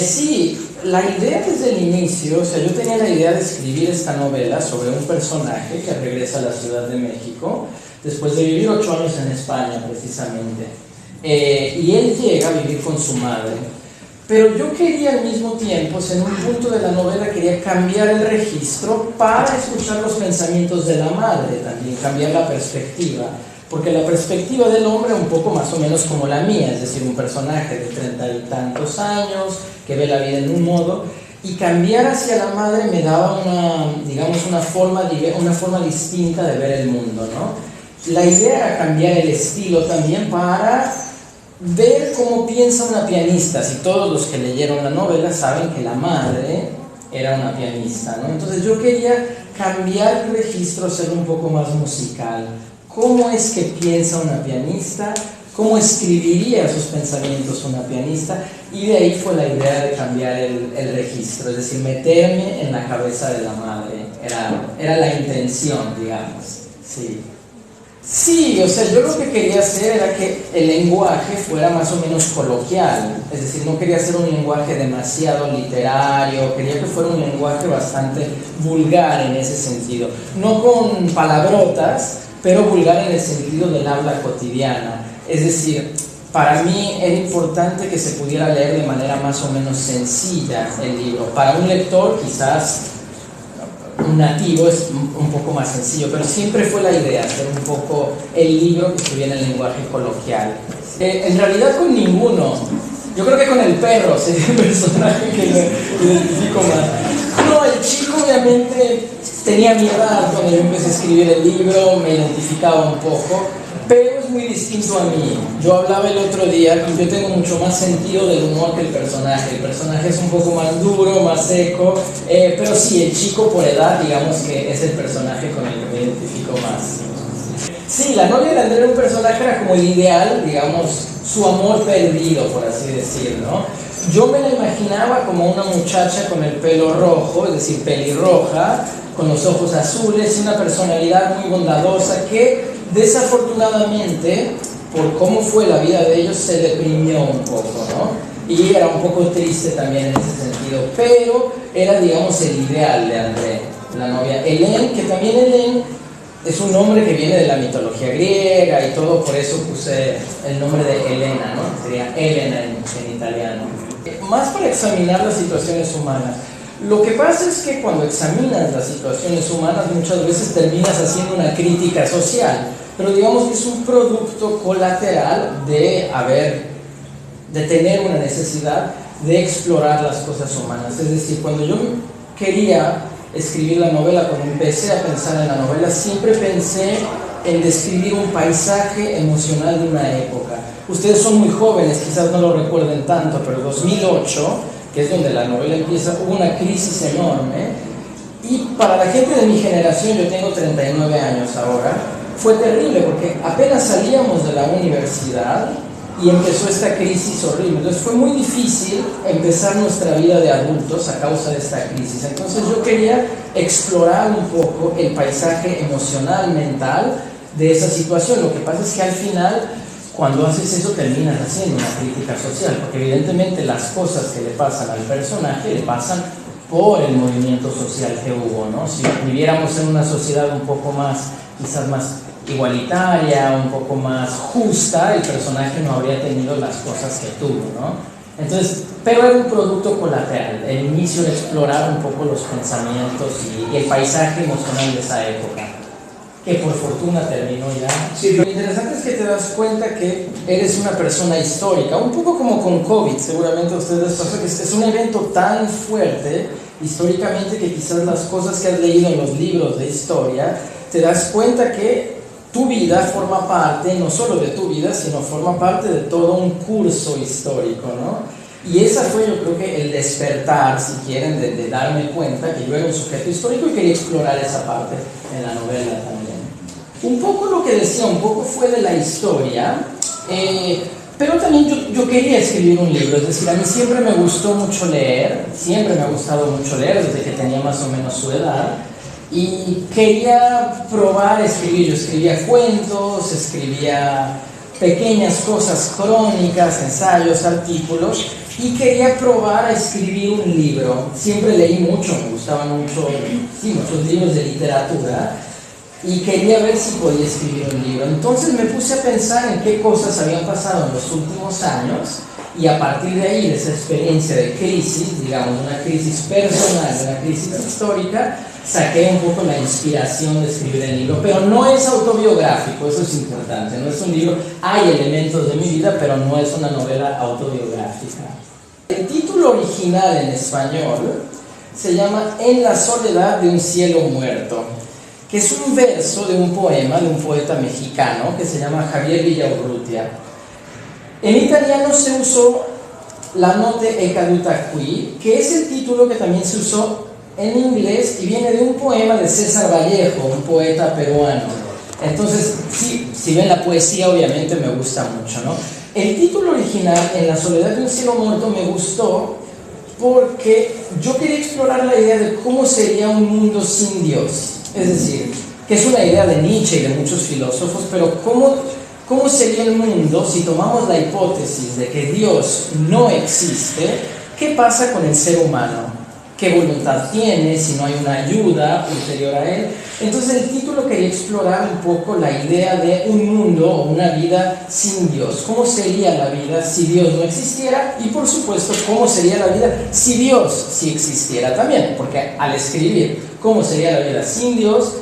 Sí, la idea desde el inicio, o sea, yo tenía la idea de escribir esta novela sobre un personaje que regresa a la Ciudad de México después de vivir 8 años en España, precisamente. Y él llega a vivir con su madre. Pero yo quería al mismo tiempo, o sea, en un punto de la novela quería cambiar el registro para escuchar los pensamientos de la madre también, cambiar la perspectiva. Porque la perspectiva del hombre es un poco más o menos como la mía, es decir, un personaje de 30 y tantos años, que ve la vida en un modo, y cambiar hacia la madre me daba una forma distinta de ver el mundo, ¿no? La idea era cambiar el estilo también para ver cómo piensa una pianista. Si todos los que leyeron la novela saben que la madre era una pianista, ¿no? Entonces yo quería cambiar el registro, ser un poco más musical. ¿Cómo es que piensa una pianista? ¿Cómo escribiría sus pensamientos una pianista? Y de ahí fue la idea de cambiar el registro, es decir, meterme en la cabeza de la madre. Era la intención, digamos. Sí. Sí, o sea, yo lo que quería hacer era que el lenguaje fuera más o menos coloquial, es decir, no quería hacer un lenguaje demasiado literario, quería que fuera un lenguaje bastante vulgar en ese sentido, no con palabrotas, pero vulgar en el sentido del habla cotidiana. Es decir, para mí era importante que se pudiera leer de manera más o menos sencilla el libro. Para un lector quizás un nativo es un poco más sencillo, pero siempre fue la idea hacer un poco el libro que estuviera en el lenguaje coloquial. En realidad con ninguno. Yo creo que con el perro sería el personaje que me identifico más. No, el chico obviamente tenía mi edad cuando yo empecé a escribir el libro, me identificaba un poco, pero es muy distinto a mí. Yo hablaba el otro día que yo tengo mucho más sentido del humor que el personaje. El personaje es un poco más duro, más seco, pero sí, el chico por edad, digamos que es el personaje con el que me identifico más. Sí, la novia de André era un personaje, era como el ideal, digamos, su amor perdido, por así decirlo, ¿no? Yo me la imaginaba como una muchacha con el pelo rojo, es decir, pelirroja, con los ojos azules y una personalidad muy bondadosa que desafortunadamente, por cómo fue la vida de ellos, se deprimió un poco, ¿no? Y era un poco triste también en ese sentido, pero era, digamos, el ideal de André, la novia. Hélène, que también Hélène es un nombre que viene de la mitología griega y todo, por eso puse el nombre de Helena, ¿no? Sería Elena en italiano. Más para examinar las situaciones humanas. Lo que pasa es que cuando examinas las situaciones humanas muchas veces terminas haciendo una crítica social, pero digamos que es un producto colateral de tener una necesidad de explorar las cosas humanas. Es decir, cuando yo quería escribir la novela, cuando empecé a pensar en la novela, siempre pensé en describir un paisaje emocional de una época. Ustedes son muy jóvenes, quizás no lo recuerden tanto, pero 2008, que es donde la novela empieza, hubo una crisis enorme, y para la gente de mi generación, yo tengo 39 años ahora, fue terrible porque apenas salíamos de la universidad y empezó esta crisis horrible. Entonces fue muy difícil empezar nuestra vida de adultos a causa de esta crisis. Entonces yo quería explorar un poco el paisaje emocional, mental de esa situación. Lo que pasa es que al final, cuando haces eso, terminas haciendo una crítica social, porque evidentemente las cosas que le pasan al personaje le pasan por el movimiento social que hubo, ¿no? Si viviéramos en una sociedad un poco más, quizás más igualitaria, un poco más justa, el personaje no habría tenido las cosas que tuvo, ¿no? Entonces, pero era un producto colateral. El inicio de explorar un poco los pensamientos y el paisaje emocional de esa época, que por fortuna terminó ya. Sí, lo interesante es que te das cuenta que eres una persona histórica, un poco como con COVID, seguramente a ustedes pasó, que es un evento tan fuerte históricamente que quizás las cosas que has leído en los libros de historia, te das cuenta que tu vida forma parte, no solo de tu vida, sino forma parte de todo un curso histórico, ¿no? Y esa fue, yo creo que el despertar, si quieren, de darme cuenta que yo era un sujeto histórico y quería explorar esa parte en la novela también. Un poco lo que decía, un poco fue de la historia, pero también yo quería escribir un libro, es decir, a mí siempre me gustó mucho leer, siempre me ha gustado mucho leer desde que tenía más o menos su edad, y quería probar escribir. Yo escribía cuentos, escribía pequeñas cosas, crónicas, ensayos, artículos, y quería probar a escribir un libro. Siempre leí mucho, me gustaban mucho, sí, muchos libros de literatura, y quería ver si podía escribir un libro. Entonces me puse a pensar en qué cosas habían pasado en los últimos años, y a partir de ahí, de esa experiencia de crisis, digamos, una crisis personal, una crisis histórica, saqué un poco la inspiración de escribir el libro. Pero no es autobiográfico, eso es importante, no es un libro, hay elementos de mi vida, pero no es una novela autobiográfica. El título original en español se llama En la soledad de un cielo muerto, que es un verso de un poema de un poeta mexicano que se llama Javier Villaurrutia. En italiano se usó La notte è caduta qui, que es el título que también se usó en inglés y viene de un poema de César Vallejo, un poeta peruano. Entonces, sí, si ven la poesía, obviamente me gusta mucho, ¿no? El título original, En la soledad de un cielo muerto, me gustó porque yo quería explorar la idea de cómo sería un mundo sin Dios. Es decir, que es una idea de Nietzsche y de muchos filósofos, pero ¿cómo sería el mundo si tomamos la hipótesis de que Dios no existe? ¿Qué pasa con el ser humano? ¿Qué voluntad tiene? Si no hay una ayuda ulterior a él. Entonces el título quería explorar un poco la idea de un mundo o una vida sin Dios. ¿Cómo sería la vida si Dios no existiera? Y por supuesto, ¿cómo sería la vida si Dios sí existiera también? Porque al escribir ¿cómo sería la vida sin Dios?,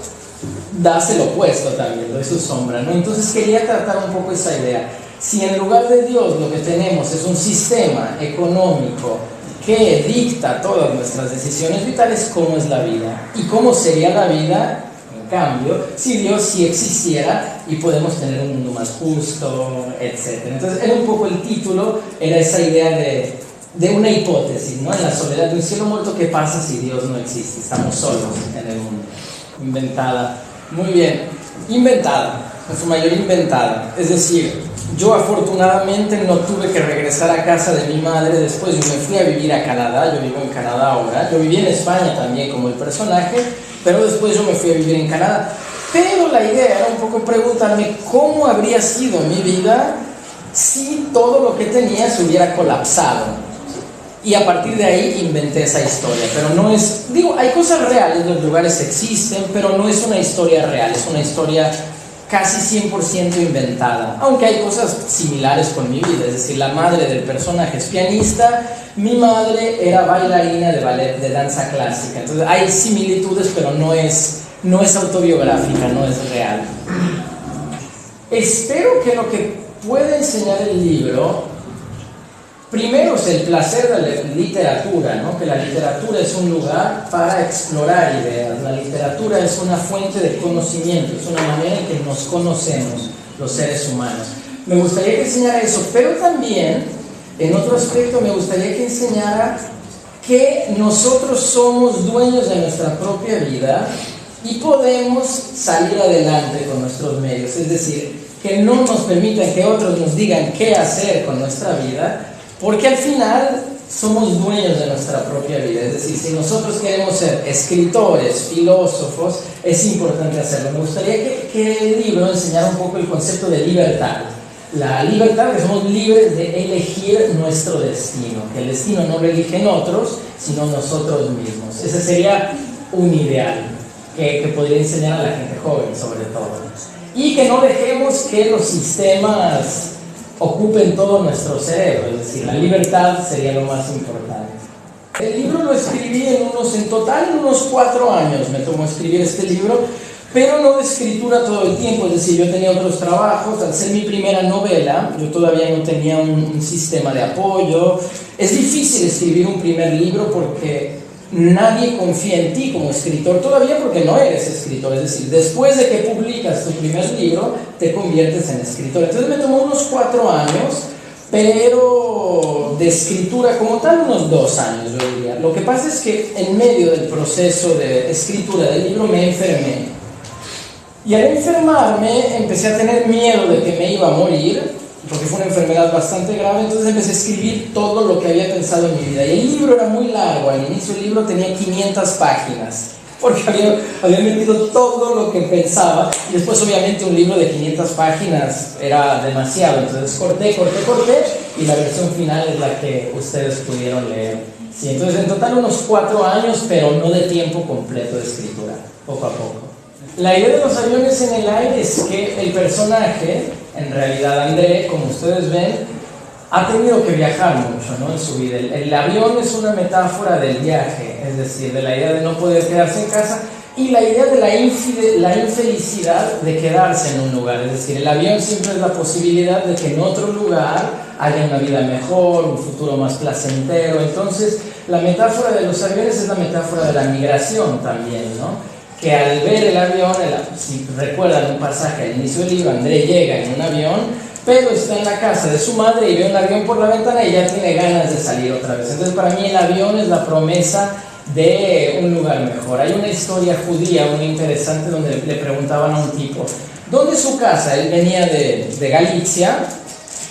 das el opuesto también, doy su sombra, ¿no? Entonces quería tratar un poco esa idea. Si en lugar de Dios lo que tenemos es un sistema económico que dicta todas nuestras decisiones vitales, ¿cómo es la vida? ¿Y cómo sería la vida, en cambio, si Dios sí existiera y podemos tener un mundo más justo, etcétera? Entonces era un poco el título, era esa idea de una hipótesis, ¿no? En la soledad de un cielo muerto, ¿qué pasa si Dios no existe? Estamos solos en el mundo. Inventada. Muy bien, inventada, en su mayoría inventada. Es decir, yo afortunadamente no tuve que regresar a casa de mi madre después. Yo me fui a vivir a Canadá, yo vivo en Canadá ahora. Yo viví en España también como el personaje, pero después yo me fui a vivir en Canadá. Pero la idea era un poco preguntarme cómo habría sido mi vida si todo lo que tenía se hubiera colapsado. Y a partir de ahí inventé esa historia, pero no es, digo, hay cosas reales, los lugares existen, pero no es una historia real, es una historia casi 100% inventada, aunque hay cosas similares con mi vida. Es decir, la madre del personaje es pianista, mi madre era bailarina de ballet, de danza clásica, entonces hay similitudes, pero no es autobiográfica, no es real. Espero que lo que puede enseñar el libro, primero, es el placer de la literatura, ¿no? Que la literatura es un lugar para explorar ideas. La literatura es una fuente de conocimiento, es una manera en que nos conocemos los seres humanos. Me gustaría que enseñara eso, pero también, en otro aspecto, me gustaría que enseñara que nosotros somos dueños de nuestra propia vida y podemos salir adelante con nuestros medios. Es decir, que no nos permitan que otros nos digan qué hacer con nuestra vida, porque al final somos dueños de nuestra propia vida. Es decir, si nosotros queremos ser escritores, filósofos, es importante hacerlo. Me gustaría que el libro enseñara un poco el concepto de libertad. La libertad, que somos libres de elegir nuestro destino, que el destino no lo eligen otros, sino nosotros mismos. Ese sería un ideal que podría enseñar a la gente joven, sobre todo. Y que no dejemos que los sistemas ocupen todo nuestro cerebro, es decir, la libertad sería lo más importante. El libro lo escribí en total en unos 4 años me tomó escribir este libro, pero no de escritura todo el tiempo. Es decir, yo tenía otros trabajos. Al ser mi primera novela, yo todavía no tenía un sistema de apoyo. Es difícil escribir un primer libro porque nadie confía en ti como escritor todavía, porque no eres escritor. Es decir, después de que publicas tu primer libro, te conviertes en escritor. Entonces me tomó unos 4 años, pero de escritura como tal unos 2 años, yo diría. Lo que pasa es que en medio del proceso de escritura del libro me enfermé. Y al enfermarme empecé a tener miedo de que me iba a morir, porque fue una enfermedad bastante grave. Entonces empecé a escribir todo lo que había pensado en mi vida. Y el libro era muy largo. Al inicio el libro tenía 500 páginas. porque había metido todo lo que pensaba, y después obviamente un libro de 500 páginas era demasiado, entonces corté, y la versión final es la que ustedes pudieron leer. Sí, entonces en total unos 4 años, pero no de tiempo completo de escritura, poco a poco. La idea de los aviones en el aire es que el personaje, en realidad André, como ustedes ven, ha tenido que viajar mucho, ¿no?, en su vida. El avión es una metáfora del viaje, es decir, de la idea de no poder quedarse en casa y la idea de la infelicidad de quedarse en un lugar. Es decir, el avión siempre es la posibilidad de que en otro lugar haya una vida mejor, un futuro más placentero. Entonces, la metáfora de los aviones es la metáfora de la migración también, ¿no? Que al ver el avión, si recuerdan un pasaje al inicio del libro, André llega en un avión, pero está en la casa de su madre y ve un avión por la ventana y ya tiene ganas de salir otra vez. Entonces, para mí el avión es la promesa de un lugar mejor. Hay una historia judía muy interesante donde le preguntaban a un tipo, ¿dónde es su casa? Él venía de Galicia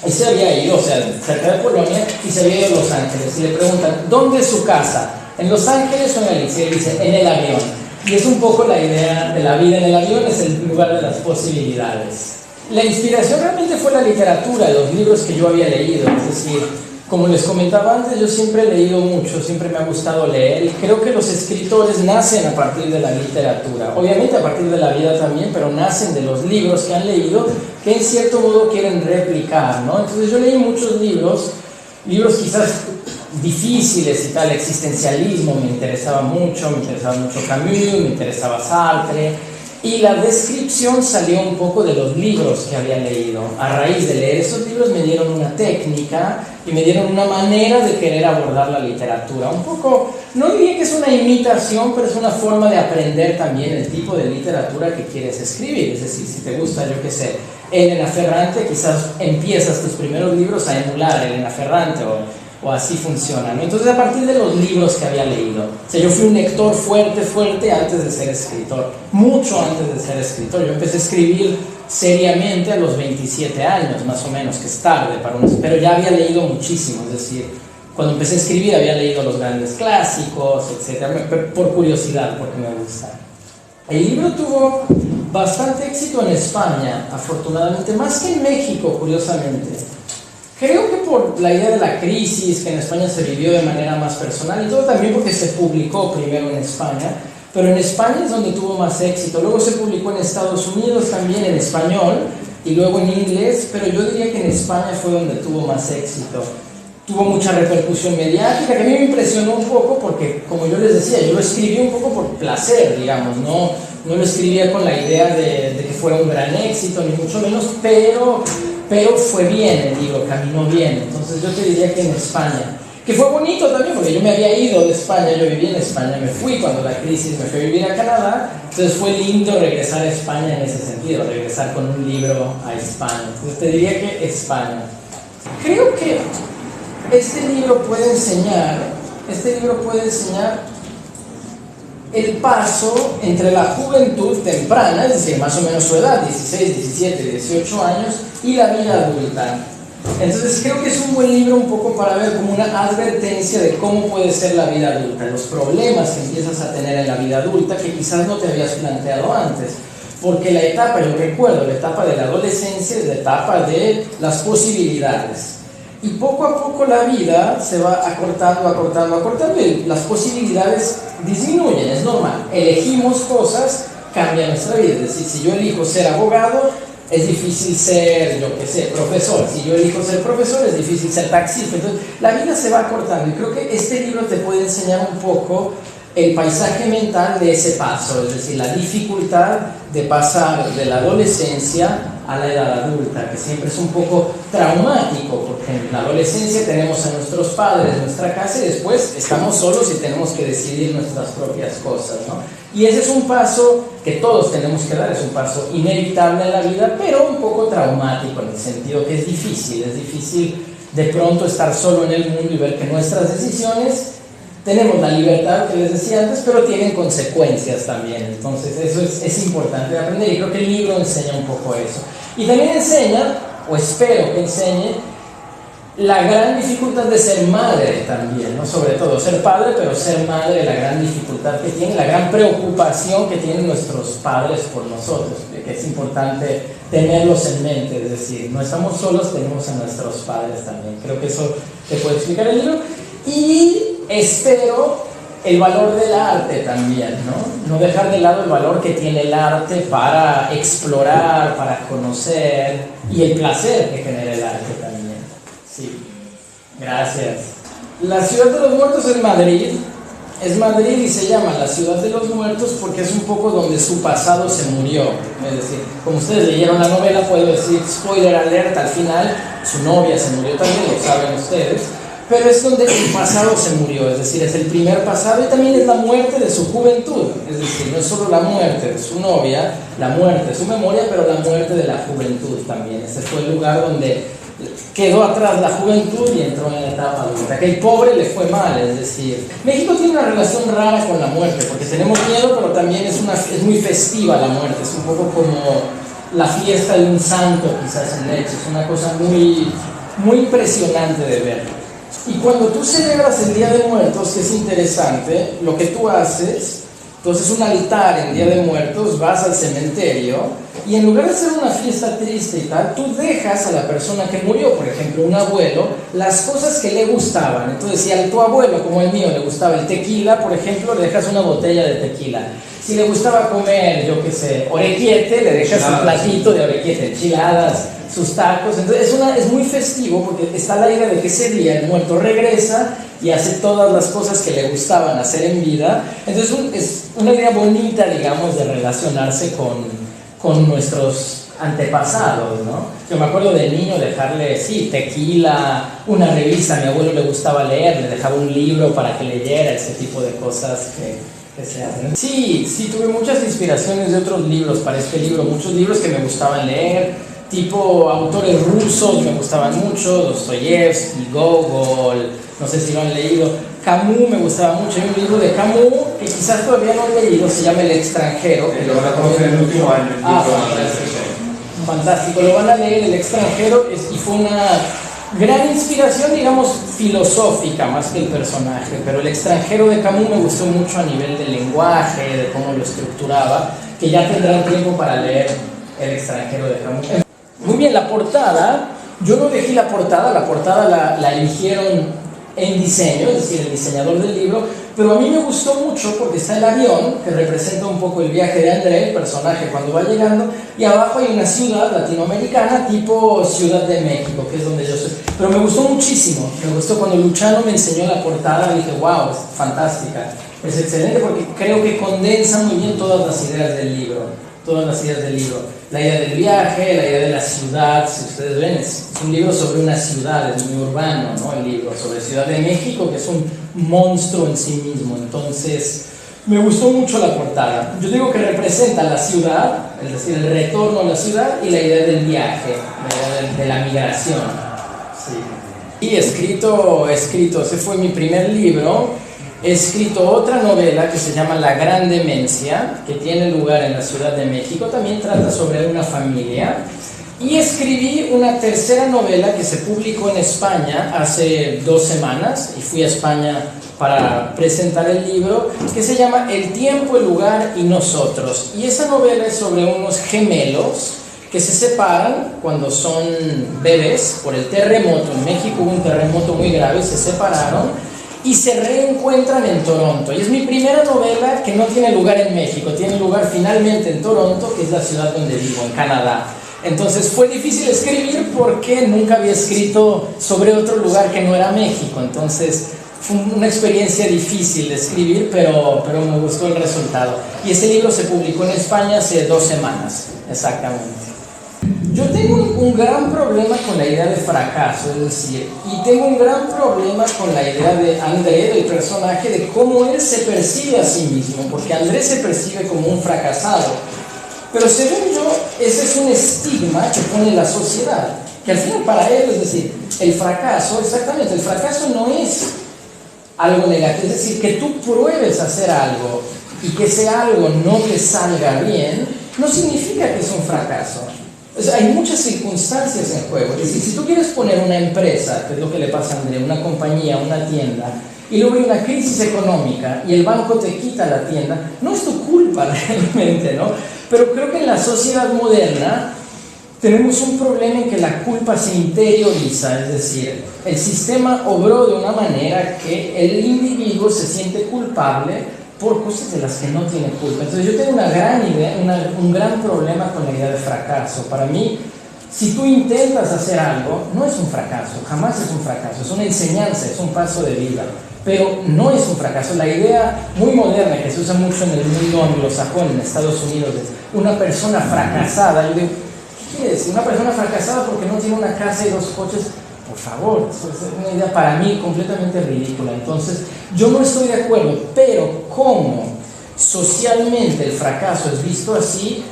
y se había ido, o sea, cerca de Polonia, y se había ido a Los Ángeles. Y le preguntan, ¿dónde es su casa? ¿En Los Ángeles o en Galicia? Y él dice, en el avión. Y es un poco la idea de la vida en el avión, es el lugar de las posibilidades. La inspiración realmente fue la literatura, los libros que yo había leído, es decir, como les comentaba antes, yo siempre he leído mucho, siempre me ha gustado leer, y creo que los escritores nacen a partir de la literatura, obviamente a partir de la vida también, pero nacen de los libros que han leído, que en cierto modo quieren replicar, ¿no? Entonces yo leí muchos libros quizás difíciles y tal, existencialismo me interesaba mucho Camus, me interesaba Sartre, y la descripción salió un poco de los libros que había leído. A raíz de leer esos libros me dieron una técnica y me dieron una manera de querer abordar la literatura. Un poco, no diría que es una imitación, pero es una forma de aprender también el tipo de literatura que quieres escribir. Es decir, si te gusta, yo qué sé, Elena Ferrante, quizás empiezas tus primeros libros a emular Elena Ferrante o así funciona, ¿no? Entonces, a partir de los libros que había leído, o sea, yo fui un lector fuerte antes de ser escritor, mucho antes de ser escritor. Yo empecé a escribir seriamente a los 27 años, más o menos, que es tarde para unos, pero ya había leído muchísimo, es decir, cuando empecé a escribir había leído los grandes clásicos, etcétera, por curiosidad, porque me gusta. El libro tuvo bastante éxito en España, afortunadamente, más que en México, curiosamente. Creo que por la idea de la crisis que en España se vivió de manera más personal y todo, también porque se publicó primero en España, pero en España es donde tuvo más éxito. Luego se publicó en Estados Unidos también en español y luego en inglés, pero yo diría que en España fue donde tuvo más éxito. Tuvo mucha repercusión mediática, que a mí me impresionó un poco porque, como yo les decía, yo lo escribí un poco por placer, digamos, no lo escribía con la idea de que fuera un gran éxito, ni mucho menos, pero fue bien el libro, caminó bien. Entonces yo te diría que en España, que fue bonito también porque yo me había ido de España, yo viví en España, me fui cuando la crisis, me fui a vivir a Canadá, entonces fue lindo regresar a España en ese sentido, regresar con un libro a España. Entonces te diría que España. Creo que este libro puede enseñar el paso entre la juventud temprana, es decir, más o menos su edad, 16, 17, 18 años, y la vida adulta. Entonces creo que es un buen libro un poco para ver como una advertencia de cómo puede ser la vida adulta, los problemas que empiezas a tener en la vida adulta que quizás no te habías planteado antes. Porque la etapa, yo recuerdo, la etapa de la adolescencia es la etapa de las posibilidades. Y poco a poco la vida se va acortando y las posibilidades disminuyen, es normal. Elegimos cosas, cambia nuestra vida. Es decir, si yo elijo ser abogado, es difícil ser, yo qué sé, profesor. Si yo elijo ser profesor, es difícil ser taxista. Entonces, la vida se va acortando y creo que este libro te puede enseñar un poco el paisaje mental de ese paso, es decir, la dificultad de pasar de la adolescencia a la edad adulta, que siempre es un poco traumático, porque en la adolescencia tenemos a nuestros padres, nuestra casa, y después estamos solos y tenemos que decidir nuestras propias cosas, ¿no? Y ese es un paso que todos tenemos que dar, es un paso inevitable en la vida, pero un poco traumático en el sentido que es difícil de pronto estar solo en el mundo y ver que nuestras decisiones, tenemos la libertad que les decía antes, pero tienen consecuencias también. Entonces eso es importante de aprender y creo que el libro enseña un poco eso. Y también enseña, o espero que enseñe, la gran dificultad de ser madre también, ¿no? Sobre todo ser padre, pero ser madre, la gran dificultad que tiene, la gran preocupación que tienen nuestros padres por nosotros, que es importante tenerlos en mente, es decir, no estamos solos, tenemos a nuestros padres también. Creo que eso te puede explicar el libro. Y espero el valor del arte también, ¿no? No dejar de lado el valor que tiene el arte para explorar, para conocer, y el placer que genera el arte también. Sí, gracias. La ciudad de los muertos es Madrid y se llama la ciudad de los muertos porque es un poco donde su pasado se murió. Es decir, como ustedes leyeron la novela, puedo decir, spoiler alert, al final su novia se murió también, lo saben ustedes, pero es donde el pasado se murió, es decir, es el primer pasado y también es la muerte de su juventud, es decir, no es solo la muerte de su novia, la muerte de su memoria, pero la muerte de la juventud también. Ese fue el lugar donde quedó atrás la juventud y entró en la etapa adulta. Que el pobre le fue mal, es decir, México tiene una relación rara con la muerte, porque tenemos miedo, pero también es muy festiva la muerte, es un poco como la fiesta de un santo, quizás en Leche, es una cosa muy, muy impresionante de ver. Y cuando tú celebras el Día de Muertos, que es interesante, lo que tú haces, entonces un altar en Día de Muertos, vas al cementerio y en lugar de hacer una fiesta triste y tal, tú dejas a la persona que murió, por ejemplo, un abuelo, las cosas que le gustaban. Entonces, si a tu abuelo, como el mío, le gustaba el tequila, por ejemplo, le dejas una botella de tequila. Si le gustaba comer, yo qué sé, orequiete, le dejas un platito de orequiete, enchiladas, sus tacos. Entonces es muy festivo porque está la idea de que ese día el muerto regresa y hace todas las cosas que le gustaban hacer en vida. Entonces es una idea bonita, digamos, de relacionarse con nuestros antepasados, ¿no? Yo me acuerdo de niño dejarle, sí, tequila, una revista, a mi abuelo le gustaba leer, le dejaba un libro para que leyera, ese tipo de cosas que se hacen. Sí, tuve muchas inspiraciones de otros libros para este libro, muchos libros que me gustaban leer, tipo autores rusos me gustaban mucho, Dostoyevsky, Gogol, no sé si lo han leído. Camus me gustaba mucho, hay un libro de Camus que quizás todavía no he leído, se llama El extranjero. Lo van a conocer en el último año. Fantástico, lo van a leer. El extranjero y fue una gran inspiración, digamos, filosófica más que el personaje, pero El extranjero de Camus me gustó mucho a nivel del lenguaje, de cómo lo estructuraba, que ya tendrán tiempo para leer El extranjero de Camus. Muy bien, la portada, yo no elegí la portada la eligieron en diseño, es decir, el diseñador del libro, pero a mí me gustó mucho porque está el avión, que representa un poco el viaje de André, el personaje cuando va llegando, y abajo hay una ciudad latinoamericana tipo Ciudad de México, que es donde yo soy. Pero me gustó muchísimo, me gustó cuando Luciano me enseñó la portada, dije, wow, es fantástica, es excelente porque creo que condensa muy bien todas las ideas del libro. La idea del viaje, la idea de la ciudad, si ustedes ven, es un libro sobre una ciudad, es muy urbano, ¿no? El libro sobre Ciudad de México, que es un monstruo en sí mismo. Entonces, me gustó mucho la portada. Yo digo que representa la ciudad, es decir, el retorno a la ciudad y la idea del viaje, la idea de la migración. Sí. Y escrito, ese fue mi primer libro. He escrito otra novela que se llama La Gran Demencia, que tiene lugar en la Ciudad de México, también trata sobre una familia. Y escribí una tercera novela que se publicó en España hace 2 semanas, y fui a España para presentar el libro, que se llama El tiempo, el lugar y nosotros. Y esa novela es sobre unos gemelos que se separan cuando son bebés por el terremoto. En México hubo un terremoto muy grave y se separaron y se reencuentran en Toronto. Y es mi primera novela que no tiene lugar en México, tiene lugar finalmente en Toronto, que es la ciudad donde vivo, en Canadá. Entonces fue difícil escribir porque nunca había escrito sobre otro lugar que no era México. Entonces fue una experiencia difícil de escribir, pero me gustó el resultado. Y ese libro se publicó en España hace 2 semanas, exactamente. Yo tengo un gran problema con la idea de fracaso, es decir, y tengo un gran problema con la idea de André, del personaje, de cómo él se percibe a sí mismo, porque André se percibe como un fracasado. Pero según yo, ese es un estigma que pone la sociedad, que al final para él, es decir, el fracaso, exactamente, el fracaso no es algo negativo, es decir, que tú pruebes hacer algo y que ese algo no te salga bien, no significa que es un fracaso. O sea, hay muchas circunstancias en juego. Es decir, si tú quieres poner una empresa, que es lo que le pasa a André, una compañía, una tienda, y luego hay una crisis económica y el banco te quita la tienda, no es tu culpa realmente, ¿no? Pero creo que en la sociedad moderna tenemos un problema en que la culpa se interioriza, es decir, el sistema obró de una manera que el individuo se siente culpable por cosas de las que no tiene culpa. Entonces yo tengo una gran idea, un gran problema con la idea de fracaso. Para mí, si tú intentas hacer algo, no es un fracaso, jamás es un fracaso, es una enseñanza, es un paso de vida, pero no es un fracaso. La idea muy moderna que se usa mucho en el mundo anglosajón, en Estados Unidos, es una persona fracasada. Yo digo, ¿qué quiere decir? Una persona fracasada porque no tiene una casa y 2 coches. Por favor, eso es una idea para mí completamente ridícula. Entonces, yo no estoy de acuerdo, pero como socialmente el fracaso es visto así,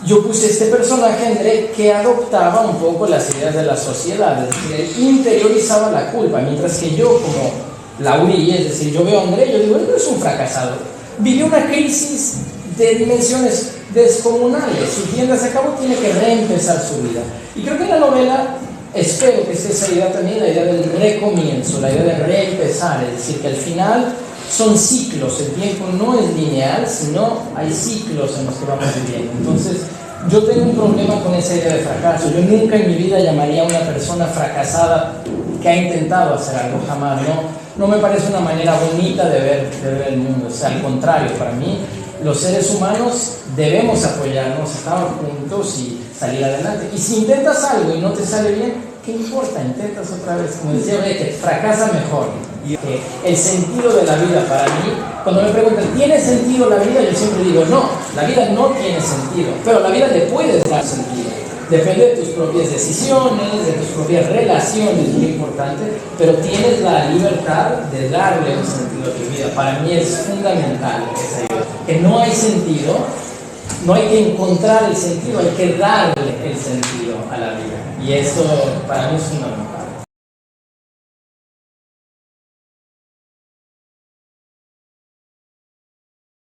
yo puse este personaje, André, que adoptaba un poco las ideas de la sociedad, es decir, él interiorizaba la culpa, mientras que yo, como Laurí, es decir, yo veo a André, yo digo, él no es un fracasado, vivió una crisis de dimensiones descomunales, su tienda se acabó, tiene que reempezar su vida. Y creo que en la novela, espero que esté esa idea también, la idea del recomienzo, la idea de reempezar, es decir, que al final son ciclos, el tiempo no es lineal, sino hay ciclos en los que vamos viviendo. Entonces, yo tengo un problema con esa idea de fracaso. Yo nunca en mi vida llamaría a una persona fracasada que ha intentado hacer algo, jamás, no me parece una manera bonita de ver el mundo. O sea, al contrario, para mí, los seres humanos debemos apoyarnos, estar juntos y salir adelante. Y si intentas algo y no te sale bien, ¿qué importa? Intentas otra vez. Como decía Beckett, fracasa mejor. El sentido de la vida para mí, cuando me preguntan, ¿tiene sentido la vida? Yo siempre digo, no, la vida no tiene sentido, pero la vida le puede dar sentido. Depende de tus propias decisiones, de tus propias relaciones, muy importante, pero tienes la libertad de darle un sentido a tu vida. Para mí es fundamental esa idea, que no hay sentido, no hay que encontrar el sentido, hay que darle el sentido a la vida. Y eso para mí es fundamental.